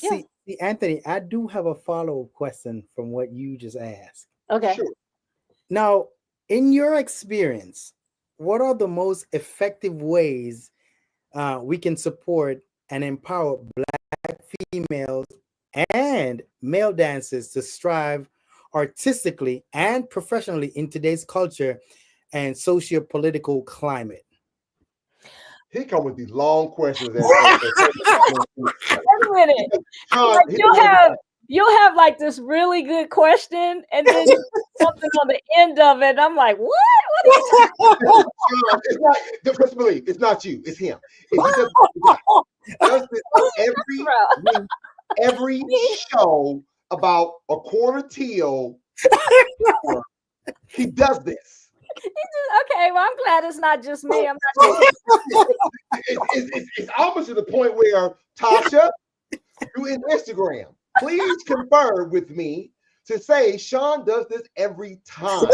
Yeah. see, Anthony, I do have a follow-up question from what you just asked. Okay. Sure. Now, in your experience, what are the most effective ways we can support and empower Black females and male dancers to strive artistically and professionally in today's culture and socio-political climate? He come with these long questions Wait a minute. Shawn, Like you'll have like this really good question, and then something on the end of it. And I'm like, what? What are you talking about? Shawn, it's not the first belief. It's not you. It's him. He does this every show about a quarter till. He does this. Okay, well, I'm glad it's not just me. I'm not It's almost to the point where Tasha, you in Instagram, please confirm with me to say Shawn does this every time.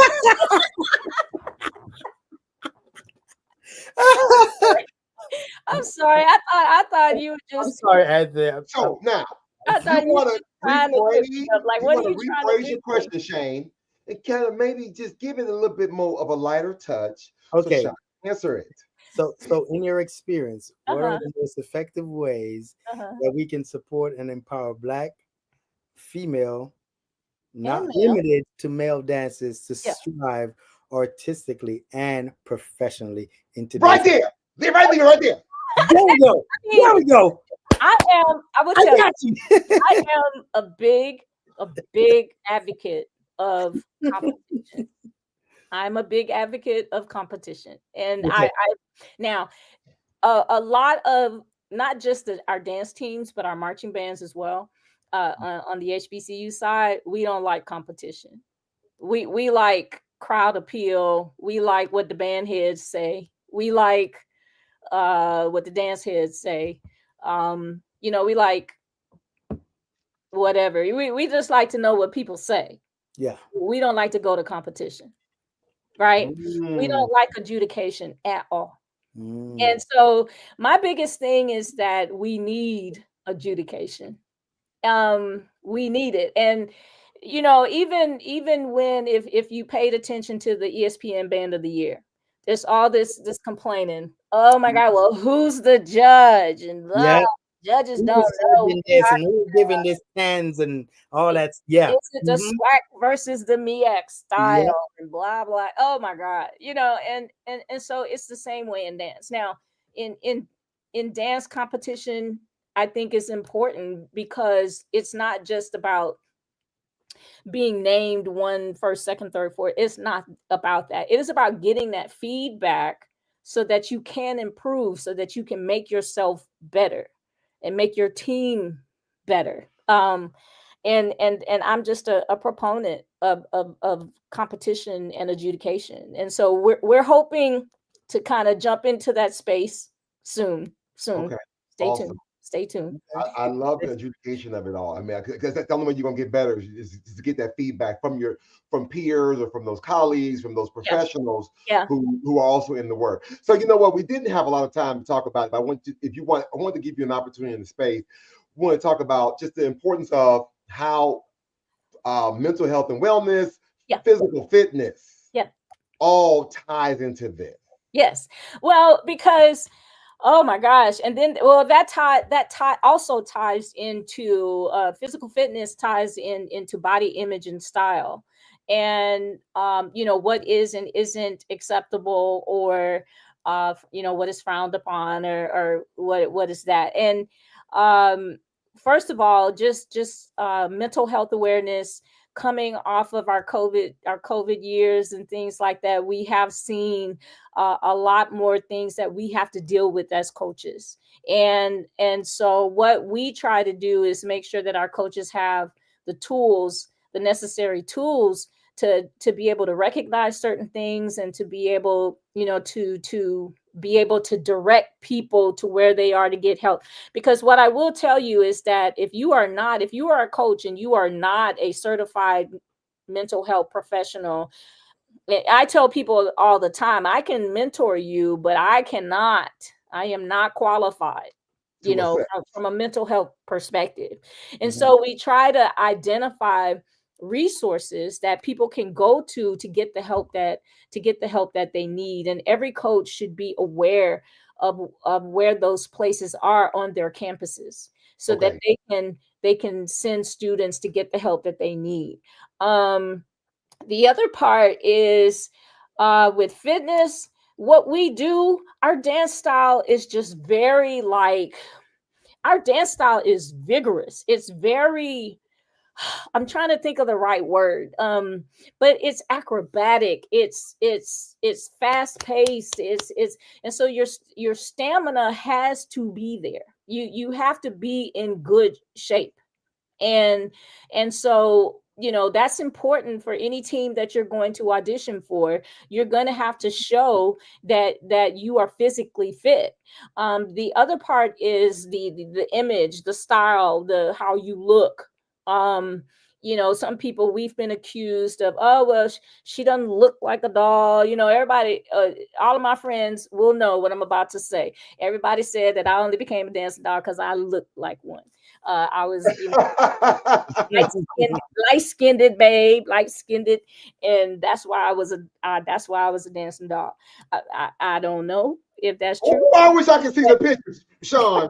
I'm sorry. I thought you were I'm just. sorry, Anthony. So now, I if thought you want to trying to rephrase, trip me up. Like, you what are want to you trying to rephrase do? your question, Shane, and kind of maybe just give it a little bit more of a lighter touch. Okay. So Shawn, answer it. So in your experience, what are the most effective ways that we can support and empower Black, female, not And male. limited to male dancers to Yeah. strive artistically and professionally in today's Right there. Right there. There we go. There we go. I will I tell you, got you. I am a big advocate of competition. I'm a big advocate of competition, and Okay. I now a lot of not just our dance teams, but our marching bands as well. On the HBCU side, we don't like competition. We like crowd appeal. We like what the band heads say. We like what the dance heads say. We like whatever. We just like to know what people say. Yeah. We don't like to go to competition, right? We don't like adjudication at all. And so my biggest thing is that we need adjudication. We need it. And even when if you paid attention to the ESPN Band of the Year, there's all this complaining. Oh my God, well, who's the judge? And Yeah. judges Who's don't know. serving this and who's giving this hands and all that? Yeah. Is it the swag versus the MEX style and blah blah? Oh my God, and so it's the same way in dance. Now, in dance competition, I think it's important because it's not just about being named one, first, second, third, fourth. It's not about that. It is about getting that feedback so that you can improve, so that you can make yourself better and make your team better. And I'm just a proponent of competition and adjudication. And so we're hoping to kind of jump into that space soon. Okay. Stay Awesome. tuned. Stay tuned. I love the adjudication of it all. I mean, because that's the only way you're gonna get better is to get that feedback from peers or from those colleagues, from those professionals who are also in the work. So you know what? We didn't have a lot of time to talk about it, but I want to give you an opportunity in the space. We want to talk about just the importance of how mental health and wellness, physical fitness, all ties into this. Yes. Well, because oh my gosh. And then that also ties into physical fitness, ties into body image and style. And what is and isn't acceptable, or what is frowned upon, or what is that. And first of all, just mental health awareness. Coming off of our COVID years and things like that, we have seen a lot more things that we have to deal with as coaches. And so what we try to do is make sure that our coaches have the necessary tools to be able to recognize certain things and to be able, to be able to direct people to where they are to get help. Because what I will tell you is that if you are a coach and you are not a certified mental health professional, I tell people all the time, I can mentor you, but I am not qualified, from a mental health perspective. And so we try to identify resources that people can go to get the help that they need. And every coach should be aware of where those places are on their campuses, so that they can send students to get the help that they need. The other part is with fitness, what we do, our dance style is just very our dance style is vigorous. It's very, I'm trying to think of the right word. But it's acrobatic. It's fast paced. And so your stamina has to be there. You have to be in good shape. And so, that's important for any team that you're going to audition for. You're going to have to show that you are physically fit. The other part is the image, the style, how you look. Some people, we've been accused of, oh, well, she doesn't look like a doll. Everybody, all of my friends will know what I'm about to say. Everybody said that I only became a dancing doll because I looked like one. I was light-skinned babe, and that's why I was a dancing doll. I don't know if that's true. Oh, I wish I could see the pictures, Shawn.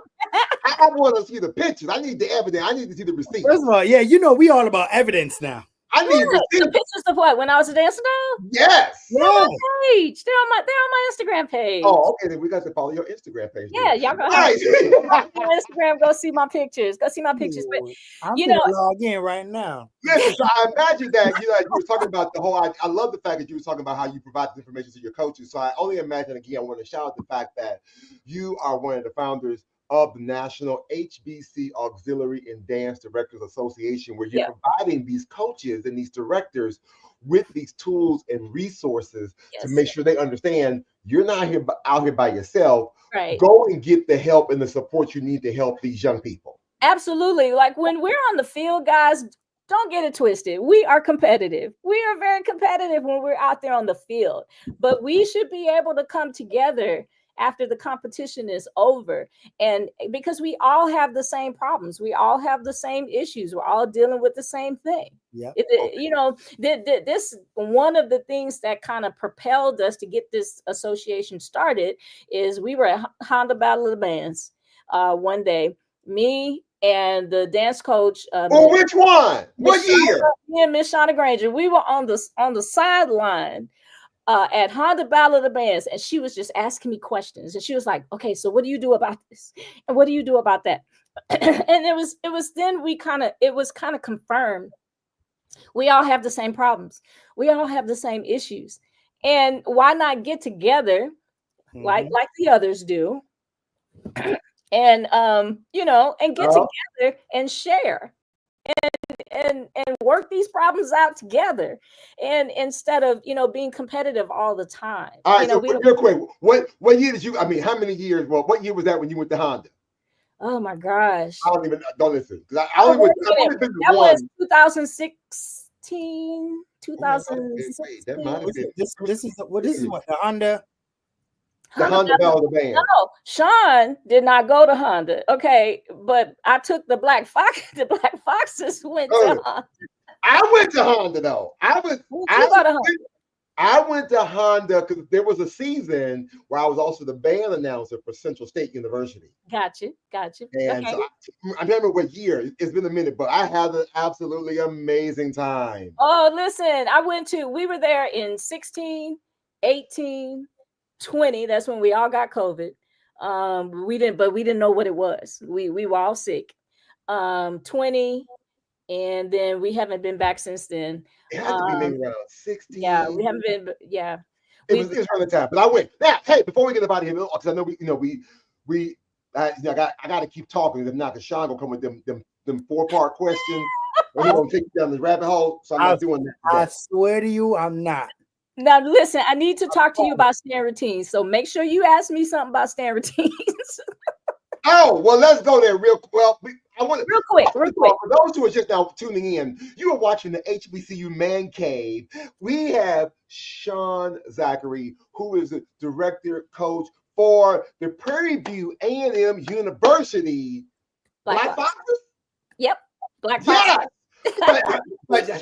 I want to see the pictures. I need the evidence. I need to see the receipts. First of all, yeah, we all about evidence now. I need receipts. The pictures of what? When I was a dancing doll? Yes. They're on my page. They're on my Instagram page. Oh, okay. Then we got to follow your Instagram page. Yeah, y'all go on Instagram. Go see my pictures. But I'm gonna log in right now. Listen, so I imagine that you were talking about the whole. I love the fact that you were talking about how you provide this information to your coaches. So I only imagine, again, I want to shout out the fact that you are one of the founders of the National HBC Auxiliary and Dance Directors Association, where you're providing these coaches and these directors with these tools and resources to make sure they understand you're not out here by yourself. Right. Go and get the help and the support you need to help these young people. Absolutely. Like when we're on the field, guys, don't get it twisted. We are competitive. We are very competitive when we're out there on the field, but we should be able to come together after the competition is over. And because we all have the same problems, we all have the same issues, we're all dealing with the same thing. Yeah. This one of the things that kind of propelled us to get this association started is we were at Honda Battle of the Bands one day, me and the dance coach. Which one? What year? Me and Miss Shauna Granger. We were on the sideline at Honda Battle of the Bands, and she was just asking me questions, and she was like, "Okay, so what do you do about this? And what do you do about that?" And it was then it was kind of confirmed. We all have the same problems. We all have the same issues, and why not get together like the others do, and and get together and share. And work these problems out together, and instead of being competitive all the time. All right, so real quick, what year did you? I mean, how many years? Well, what year was that when you went to Honda? Oh my gosh! Don't listen. I've only been to one. Was 2016, 2016. That might have been. This is what the Honda. The Honda Battle of the Band. No, Shawn did not go to Honda. Okay, but I took the Black Fox. The Black Foxes went to Honda. I went to Honda though. I went to Honda because there was a season where I was also the band announcer for Central State University. Gotcha. And so I remember what year. It's been a minute, but I had an absolutely amazing time. Oh, listen, we were there in 16, 18. 20, that's when we all got COVID. We didn't know what it was. We were all sick. 20, and then we haven't been back since then. It had to be maybe around 16. Yeah, we haven't been. Yeah, it was around the time. But I went. Now, hey, before we get about here, because I know I got to keep talking. If not, because Shawn gonna come with them 4-part questions. Or he's gonna take you down the rabbit hole. So I'm not doing that. I swear to you, I'm not. Now listen, I need to talk to you about stand routines. So make sure you ask me something about stand routines. Oh, well, let's go there real well. I want to real quick. for those who are just now tuning in. You are watching the HBCU Man Cave. We have Shawn Zachery, who is the director coach for the Prairie View A&M University. Black Foxes? Yep, Black Foxes.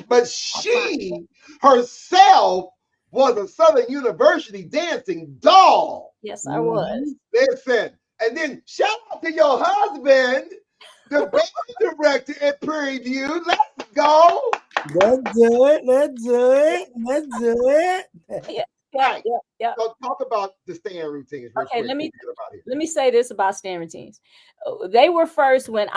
But she herself was a Southern University dancing doll. Yes, I was. Listen, and then shout out to your husband, the band director at Prairie View. Let's go. Let's do it. Let's do it. Let's do it. Yeah. So talk about the stand routines. Okay, let me say this about stand routines. They were first when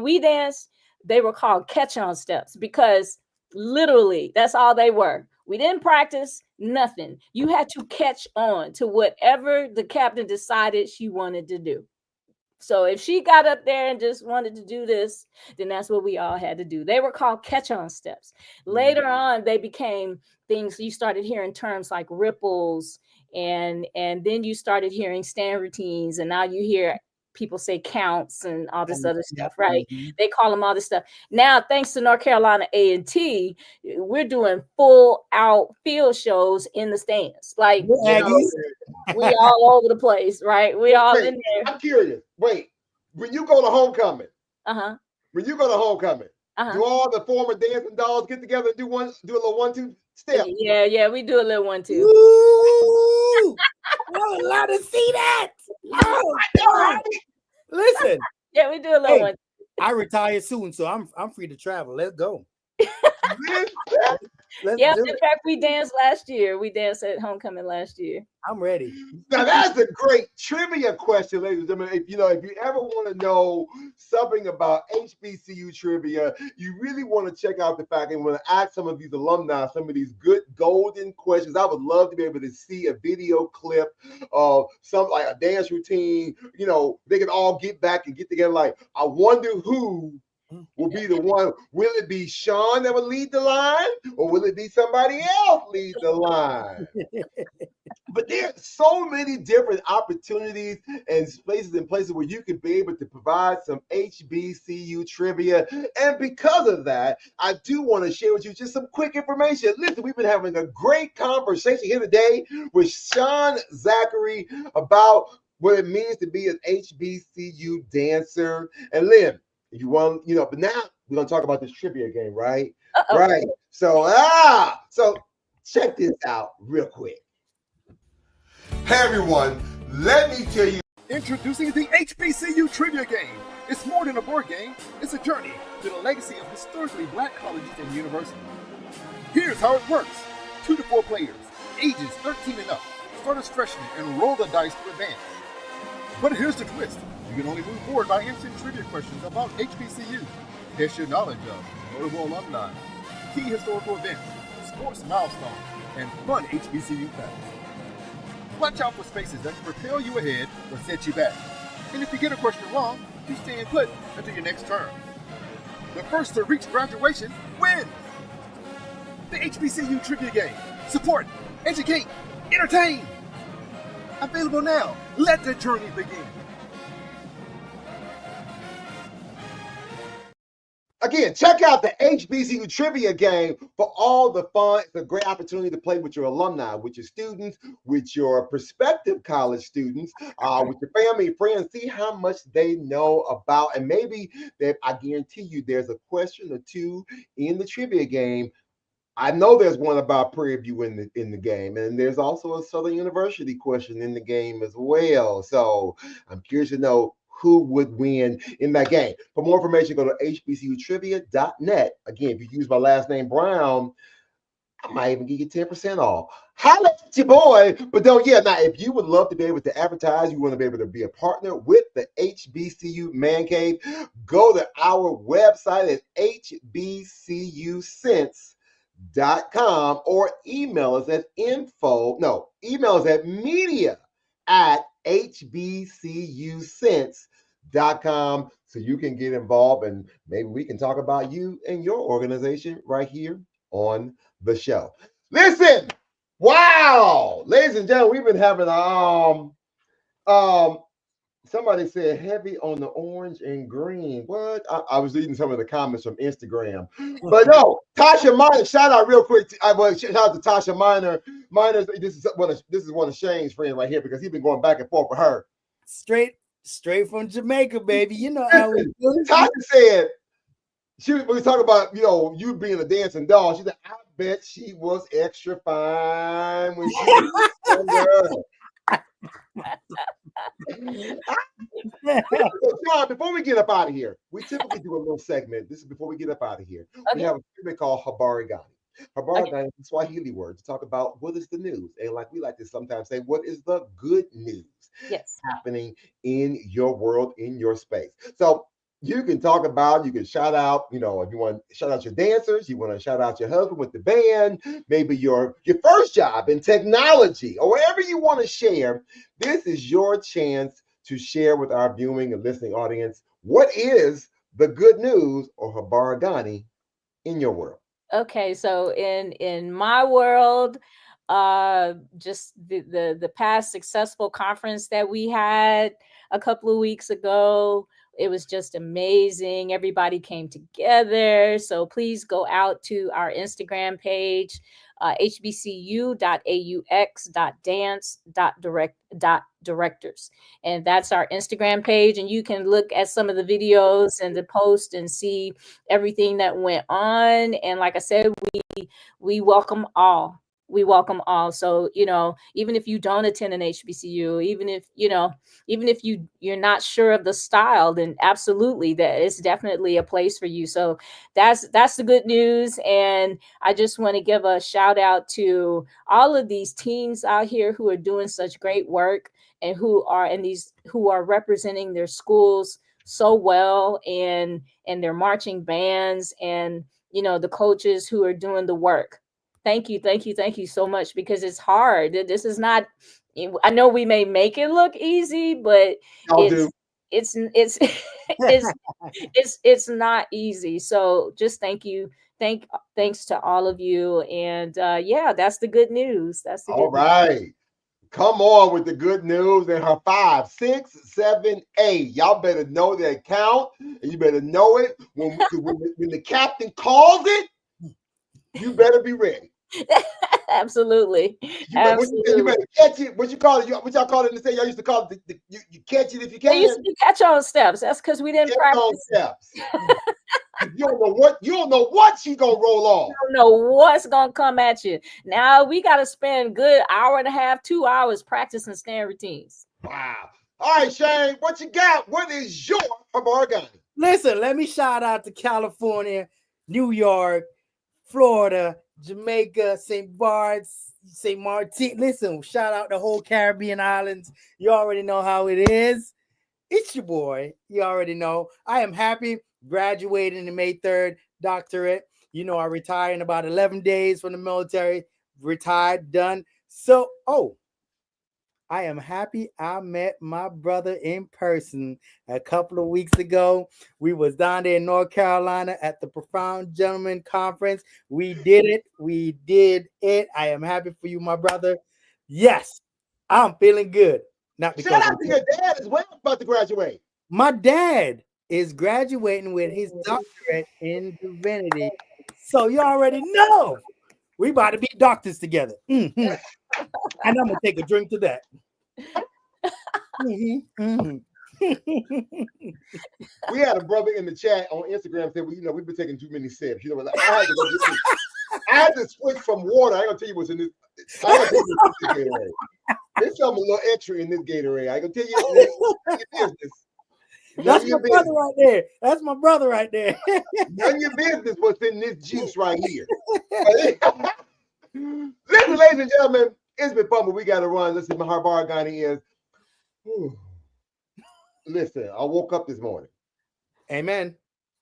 we danced. They were called catch-on steps because literally that's all they were. We didn't practice nothing. You had to catch on to whatever the captain decided she wanted to do. So if she got up there and just wanted to do this, then that's what we all had to do. They were called catch-on steps. Later on, they became things. You started hearing terms like ripples, and then you started hearing stand routines, and now you hear people say counts and all this other stuff, right? They call them all this stuff. Now, thanks to North Carolina A&T, we're doing full out field shows in the stands. Like, we all over the place, right? We all in there. I'm curious. Wait, when you go to homecoming, when you go to homecoming, do all the former dancing dolls get together and do a little 1-2 step? Yeah, we do a little 1-2. Ooh, I would love to see that. Oh, God. Listen. Yeah, we do a little 1-2. I retire soon, so I'm free to travel. Let's go. In fact, we danced last year. We danced at homecoming last year. I'm ready. Now that's a great trivia question, ladies and gentlemen. If you ever want to know something about HBCU trivia, you really want to check out the fact and want to ask some of these alumni some of these good golden questions. I would love to be able to see a video clip of some like a dance routine. They can all get back and get together. Like, I wonder who will be the one. Will it be Shawn that will lead the line, or will it be somebody else lead the line? But there's so many different opportunities and places where you can be able to provide some HBCU trivia. And because of that, I do want to share with you just some quick information. Listen, we've been having a great conversation here today with Shawn Zachery about what it means to be an HBCU dancer. And Lynn, if you want, but now we're gonna talk about this trivia game, right? Right. So check this out real quick. Hey everyone, let me tell you. Introducing the HBCU Trivia Game. It's more than a board game, it's a journey to the legacy of historically Black colleges and universities. Here's how it works. 2 to 4 players, ages 13 and up, start as freshmen and roll the dice to advance. But here's the twist. You can only move forward by answering trivia questions about HBCU. Test your knowledge of notable alumni, key historical events, sports milestones, and fun HBCU facts. Watch out for spaces that can propel you ahead or set you back. And if you get a question wrong, you stand put until your next turn. The first to reach graduation wins. The HBCU Trivia Game. Support, educate, entertain. Available now. Let the journey begin. Again, check out the HBCU Trivia Game for all the fun. It's a great opportunity to play with your alumni, with your students, with your prospective college students, with your family and friends. See how much they know about, and maybe I guarantee you there's a question or two in the trivia game. I know there's one about Prairie View in the game, and there's also a Southern University question in the game as well. So I'm curious to know who would win in that game. For more information, go to hbcutrivia.net. Again, if you use my last name, Brown, I might even give you 10% off. Holla at your boy. But now, if you would love to be able to advertise, you want to be able to be a partner with the HBCU Man Cave, go to our website at hbcusense.com or email us at media@hbcusense.com so you can get involved and maybe we can talk about you and your organization right here on the show. Listen, Wow, ladies and gentlemen, we've been having somebody said heavy on the orange and green. What? I was reading some of the comments from Instagram, but no, Tasha Miner. Shout out real quick. Shout out to Tasha Miner. Miner, this is one of Shane's friends right here because he's been going back and forth with her. Straight from Jamaica, baby. You know how we do. Tasha said we was talking about you being a dancing doll. She said, I bet she was extra fine when she was younger. John, before we get up out of here, we typically do a little segment. This is before we get up out of here. Okay. We have a segment called Habari Gani. Habari Gani is a Swahili word to talk about what is the news. And like we like to sometimes say, what is the good news happening in your world, in your space? So you can talk about, you can shout out, if you want to shout out your dancers, you want to shout out your husband with the band, maybe your first job in technology, or wherever you want to share. This is your chance to share with our viewing and listening audience what is the good news or Habari Gani in your world. Okay, so in my world, just the past successful conference that we had a couple of weeks ago. It was just amazing. Everybody came together. So please go out to our Instagram page, hbcu.aux.dance.directors. And that's our Instagram page. And you can look at some of the videos and the post and see everything that went on. And like I said, we welcome all. We welcome all. So, even if you don't attend an HBCU, even if you're not sure of the style, then absolutely that is definitely a place for you. So that's the good news. And I just want to give a shout out to all of these teens out here who are doing such great work and who are representing their schools so well, and their marching bands, and the coaches who are doing the work. Thank you so much, because it's hard. This is not, I know we may make it look easy, but it's not easy. So just thank you. Thanks to all of you. And that's the good news. That's the all right. News. Come on with the good news and her 5, 6, 7, 8. Y'all better know that count, and you better know it when the captain calls it. You better be ready. Absolutely. You better catch it. What y'all call it in the state? Y'all used to call it you catch it if you can. They used to catch on steps. That's because we didn't practice. On steps. You don't know what she's gonna roll off. You don't know what's gonna come at you. Now we gotta spend good hour and a half, 2 hours practicing stand routines. Wow. All right, Shane, what you got? What is your Habari Gani? Listen, let me shout out to California, New York, Florida, Jamaica, St. Bart's, St. Martin. Listen, shout out the whole Caribbean islands. You already know how it is. It's your boy. You already know. I am happy, graduating in May 3rd, doctorate. I retire in about 11 days from the military. Retired, done. So, I am happy I met my brother in person a couple of weeks ago. We was down there in North Carolina at the Profound Gentleman Conference. We did it. I am happy for you, my brother. Yes, I'm feeling good. Not because shout out to your dad as well, about to graduate. My dad is graduating with his doctorate in divinity. So you already know we about to be doctors together. Mm-hmm. And I'm gonna take a drink to that. We had a brother in the chat on Instagram said, "Well, we've been taking too many sips. I had to switch from water. I ain't gonna tell you what's in this. Gatorade. There's something a little extra in this Gatorade. I gonna tell you business. That's my brother right there. That's my brother right there. None of your business what's in this juice right here. Listen, ladies and gentlemen, it's been fun, but we got to run. Listen, my Habari Gani is. Listen, I woke up this morning. Amen.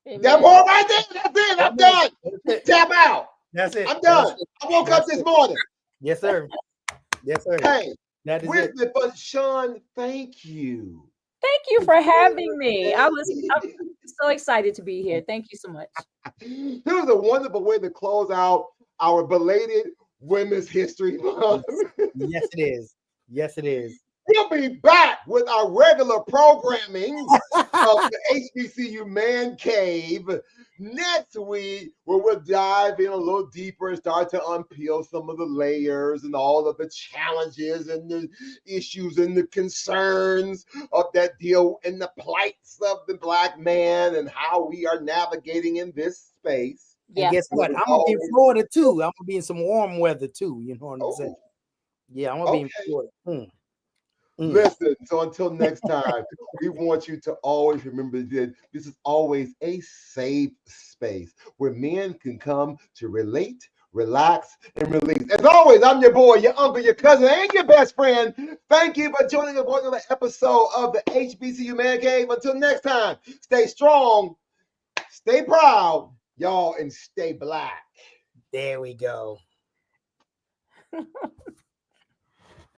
That part right there. That's it. I'm done. Tap out. That's it. I'm done. I woke up this morning. Yes, sir. Yes, sir. Hey, that is it. But Shawn, thank you. Thank you for having me. I'm so excited to be here. Thank you so much. It was a wonderful way to close out our belated Women's History Month. Yes, it is. Yes, it is. We'll be back with our regular programming of the HBCU Man Cave next week, where we'll dive in a little deeper and start to unpeel some of the layers and all of the challenges and the issues and the concerns of that deal and the plights of the Black man and how we are navigating in this space. And Yeah. guess what? I'm gonna be in Florida too. I'm gonna be in some warm weather too. You know what I'm saying? Yeah, I'm gonna be in Florida. Listen, so until next time, we want you to always remember that this is always a safe space where men can come to relate, relax, and release. As always, I'm your boy, your uncle, your cousin, and your best friend. Thank you for joining us for another episode of the HBCU Man Cave. Until next time, stay strong, stay proud, y'all, and stay black. There we go.